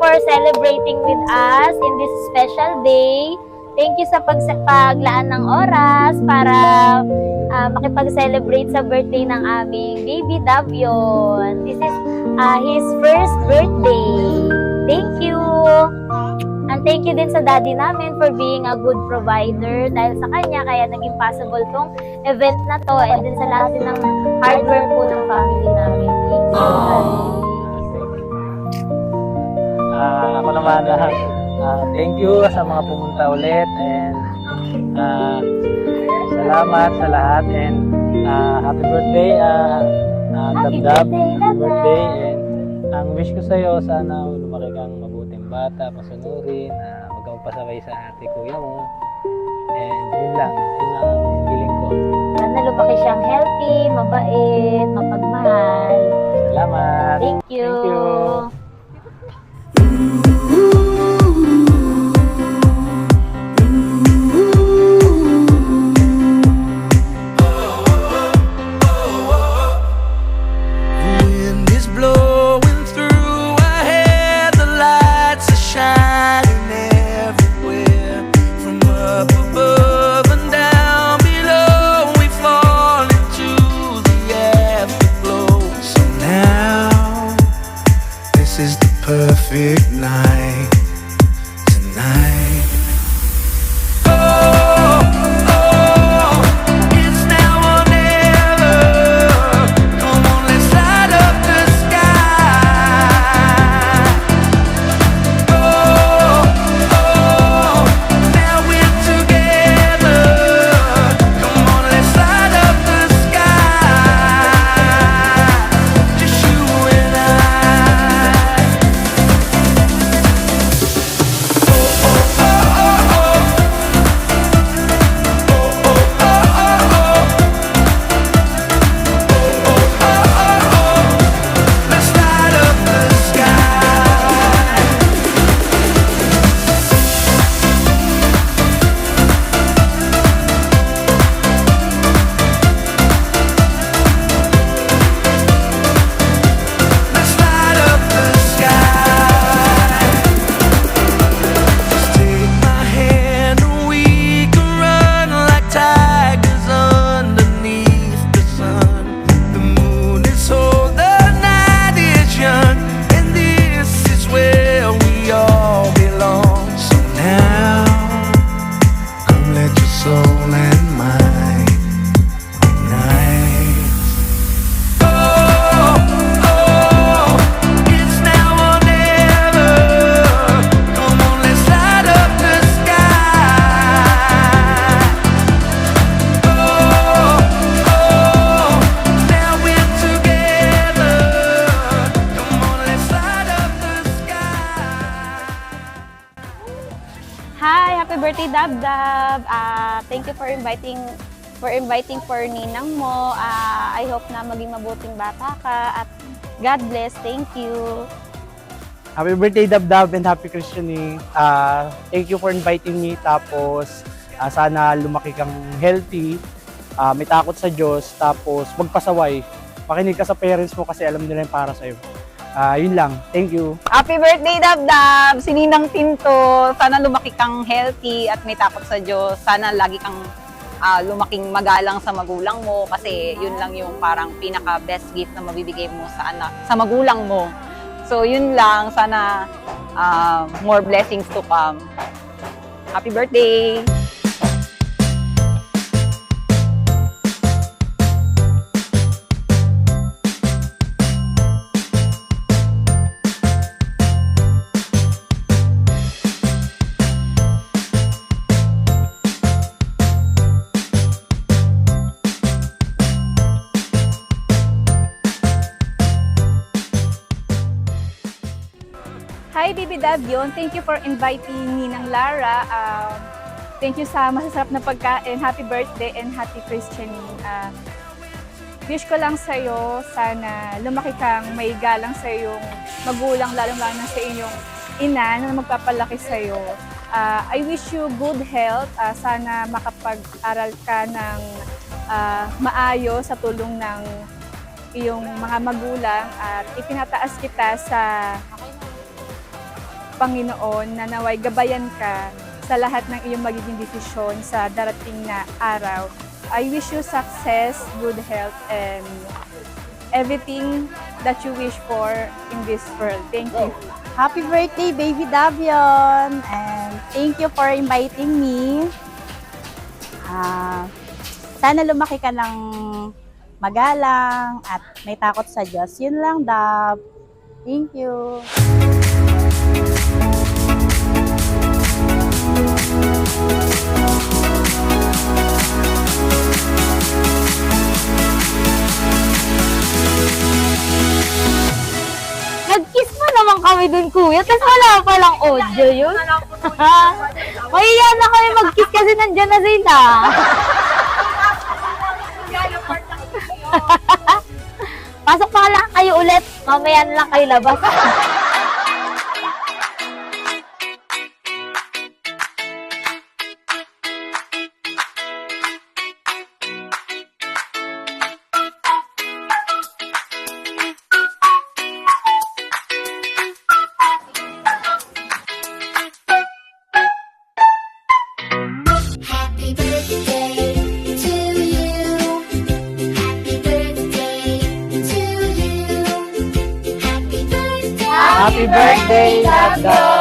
for celebrating with us in this special day. Thank you sa paglaan ng oras para makipag-celebrate sa birthday ng aming baby Davion. This is his first birthday. Thank you! And thank you din sa daddy namin for being a good provider. Dahil sa kanya, kaya naging possible tong event na to. And din sa lahat din ng hard work po ng family namin. Thank you, daddy. Ako naman, thank you sa mga pumunta ulit and salamat sa lahat and happy birthday, Dabdab, happy birthday, and ang wish ko sa'yo, sana lumaki kang mabuting bata, pasunurin, huwag kang pasaway sa ate kuya mo, and yun lang ang feeling ko. Sana lumaki siyang healthy, mabait, mapagmahal. Salamat! Thank you! Thank you! Perfect night tonight. It's now or never. Come on, let's light up the sky. Now we're together. Come on, let's light up the sky. Just you and I. Hi, happy birthday Dabdab. Thank you for inviting for ninang mo. I hope na maging mabuting bata ka at God bless. Thank you. Happy birthday Dabdab and happy Christianing. Thank you for inviting me. Tapos sana lumaki kang healthy, may takot sa Diyos, tapos magpasaway. Makinig ka sa parents mo kasi alam nila yung para sa'yo. Yun lang. Thank you. Happy birthday, Dabdab! Si Ninang Tinto, sana lumaki kang healthy at may takot sa Diyos. Sana lagi kang lumaking magalang sa magulang mo kasi yun lang yung parang pinaka-best gift na mabibigay mo sa anak, sa magulang mo. So yun lang, sana more blessings to come. Happy birthday! Hi, Baby Davion. Thank you for inviting Ninang Lara. Thank you sa masasarap na pagkain. Happy birthday and happy Christianing. Wish ko lang sa'yo, sana lumaki kang may galang sa iyong magulang, lalong-lalo na sa inyong ina na magpapalaki sa'yo. I wish you good health. Sana makapag-aral ka ng maayos sa tulong ng iyong mga magulang at itinataas kita sa Panginoon na naway gabayan ka sa lahat ng iyong magiging desisyon sa darating na araw. I wish you success, good health, and everything that you wish for in this world. Thank you. Happy birthday, Baby Davion! And thank you for inviting me. Sana lumaki ka ng magalang at may takot sa Diyos. Yun lang, Dab. Thank you. Nag-kiss mo naman kami dun, kuya. Tapos wala palang audio yun. Mahiya na kami mag-kiss kasi nandyan na sila. Pasok pa lang kayo ulit. Mamaya na lang kayo labas. Happy birthday to you. Happy birthday to you. Happy birthday. Happy birthday, Dab Dab!